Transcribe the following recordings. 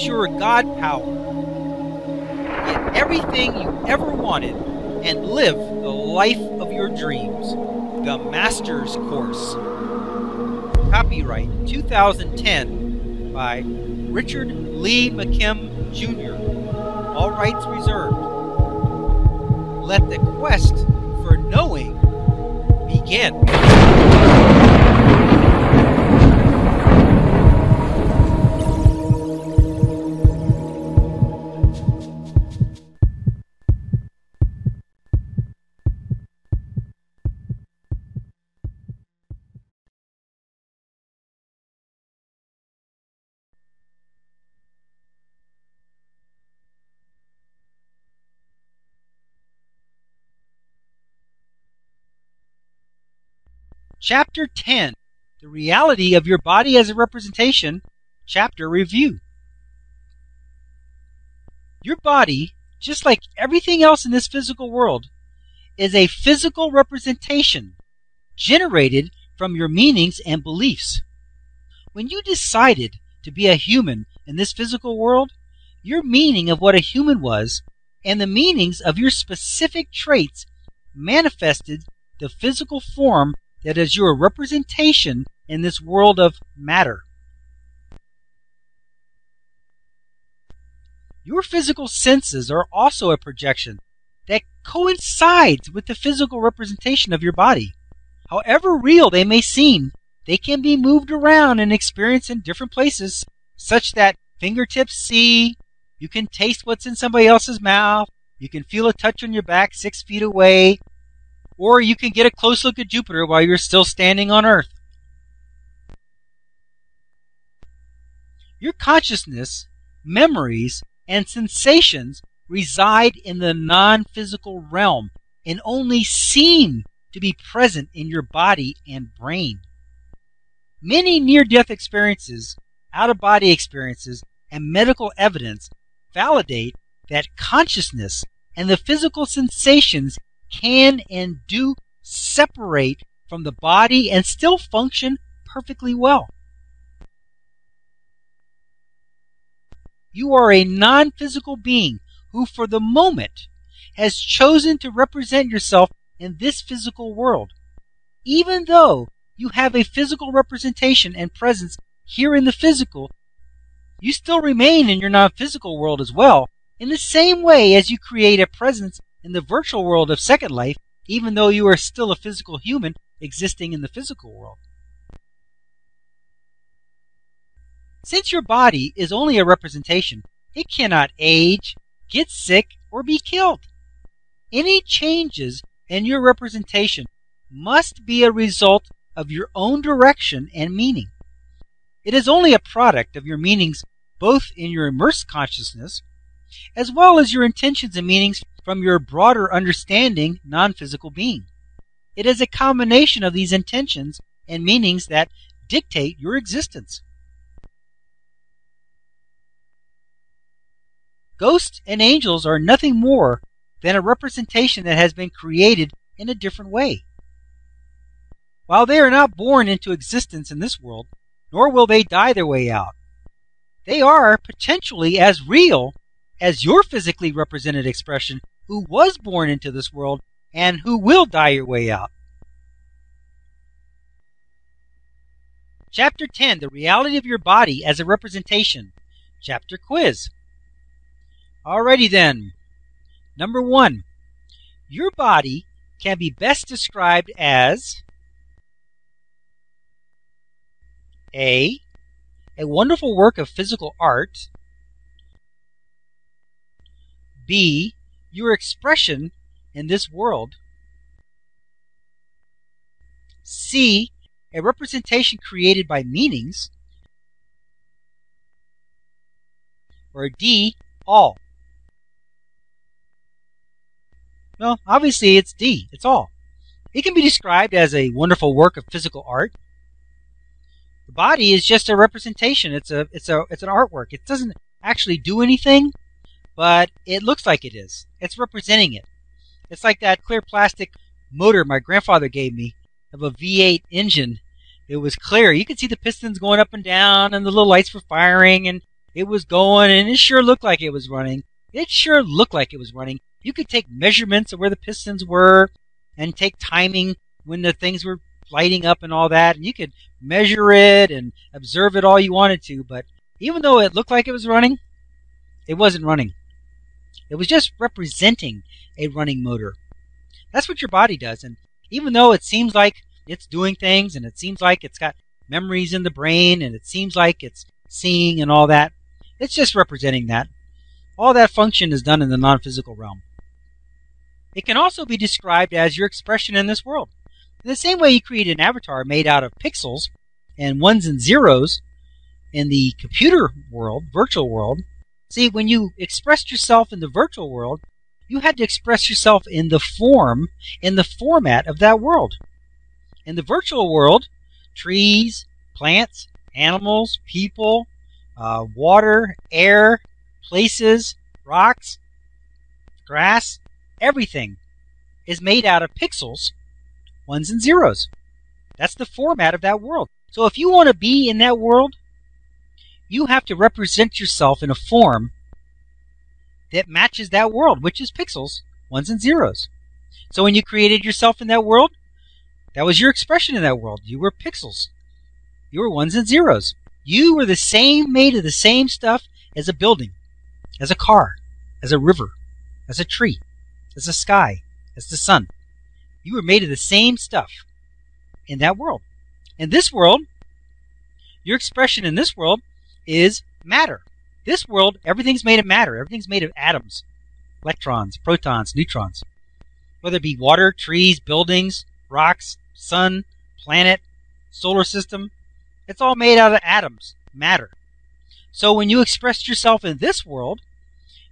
Use your God power. Get everything you ever wanted and live the life of your dreams. The Master's Course. Copyright 2010 by Richard Lee McKim Jr. All rights reserved. Let the quest for knowing begin. Chapter 10, The Reality of Your Body as a Representation, Chapter Review. Your body, just like everything else in this physical world, is a physical representation generated from your meanings and beliefs. When you decided to be a human in this physical world, your meaning of what a human was and the meanings of your specific traits manifested the physical form that is your representation in this world of matter. Your physical senses are also a projection that coincides with the physical representation of your body. However real they may seem, they can be moved around and experienced in different places, such that fingertips see, you can taste what's in somebody else's mouth, you can feel a touch on your back 6 feet away, or you can get a close look at Jupiter while you're still standing on Earth. Your consciousness, memories, and sensations reside in the non-physical realm and only seem to be present in your body and brain. Many near-death experiences, out-of-body experiences, and medical evidence validate that consciousness and the physical sensations can and do separate from the body and still function perfectly well. You are a non-physical being who, for the moment, has chosen to represent yourself in this physical world. Even though you have a physical representation and presence here in the physical, you still remain in your non-physical world as well, in the same way as you create a presence in the virtual world of Second Life, even though you are still a physical human existing in the physical world. Since your body is only a representation, it cannot age, get sick, or be killed. Any changes in your representation must be a result of your own direction and meaning. It is only a product of your meanings both in your immersed consciousness as well as your intentions and meanings from your broader understanding non-physical being. It is a combination of these intentions and meanings that dictate your existence. Ghosts and angels are nothing more than a representation that has been created in a different way. While they are not born into existence in this world, nor will they die their way out, they are potentially as real as your physically represented expression who was born into this world and who will die your way out. Chapter 10, The Reality of Your Body as a Representation. Chapter Quiz. Alrighty then. Number 1. Your body can be best described as A wonderful work of physical art. B, your expression in this world. C, a representation created by meanings. Or D, all. Well, obviously it's D, it's all. It can be described as a wonderful work of physical art. The body is just a representation. It's an artwork. It doesn't actually do anything, but it looks like it is. It's representing it. It's like that clear plastic motor my grandfather gave me of a V8 engine. It was clear. You could see the pistons going up and down and the little lights were firing, and It was going, and it sure looked like it was running. It sure looked like it was running. You could take measurements of where the pistons were and take timing when the things were lighting up and all that. And you could measure it and observe it all you wanted to. But even though it looked like it was running, it wasn't running. It was just representing a running motor. That's what your body does. And even though it seems like it's doing things, and it seems like it's got memories in the brain, and it seems like it's seeing and all that, it's just representing that. All that function is done in the non-physical realm. It can also be described as your expression in this world. In the same way you create an avatar made out of pixels and ones and zeros in the computer world, virtual world. See, when you expressed yourself in the virtual world, you had to express yourself in the form, in the format of that world. In the virtual world, trees, plants, animals, people, water, air, places, rocks, grass, everything is made out of pixels, ones and zeros. That's the format of that world. So if you want to be in that world, you have to represent yourself in a form that matches that world, which is pixels, ones and zeros. So when you created yourself in that world, that was your expression in that world. You were pixels. You were ones and zeros. You were the same, made of the same stuff as a building, as a car, as a river, as a tree, as the sky, as the sun. You were made of the same stuff in that world. In this world, your expression in this world is matter. This world, everything's made of matter. Everything's made of atoms, electrons, protons, neutrons. Whether it be water, trees, buildings, rocks, sun, planet, solar system, it's all made out of atoms, matter. So when you expressed yourself in this world,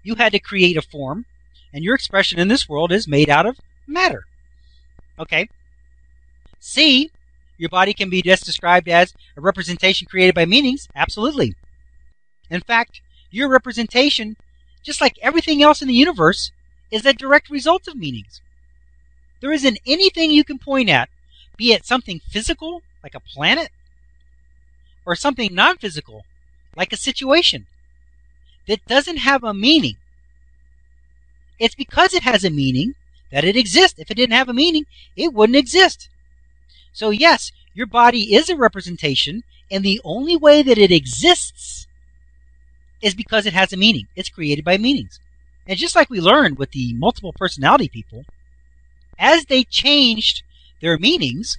you had to create a form, and your expression in this world is made out of matter. Okay? C, your body can be just described as a representation created by meanings. Absolutely. In fact, your representation, just like everything else in the universe, is a direct result of meanings. There isn't anything you can point at, be it something physical, like a planet, or something non-physical, like a situation, that doesn't have a meaning. It's because it has a meaning that it exists. If it didn't have a meaning, it wouldn't exist. So yes, your body is a representation, and the only way that it exists is because it has a meaning. It's created by meanings. And just like we learned with the multiple personality people, as they changed their meanings,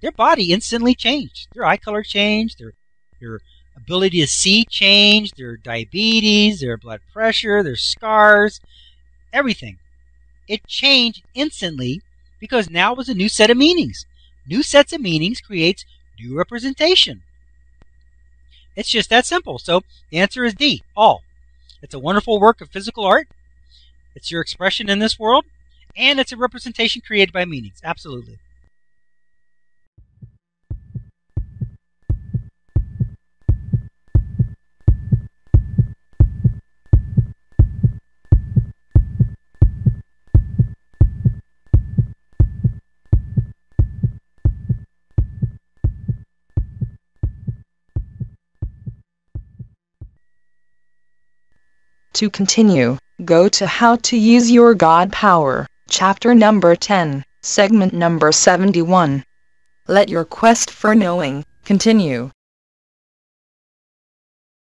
their body instantly changed. Their eye color changed, their ability to see changed, their diabetes, their blood pressure, their scars, everything. It changed instantly because now it was a new set of meanings. New sets of meanings creates new representation. It's just that simple. So the answer is D, all. It's a wonderful work of physical art. It's your expression in this world, and it's a representation created by meanings. Absolutely. To continue, go to How to Use Your God Power, chapter number 10, segment number 71. Let your quest for knowing continue.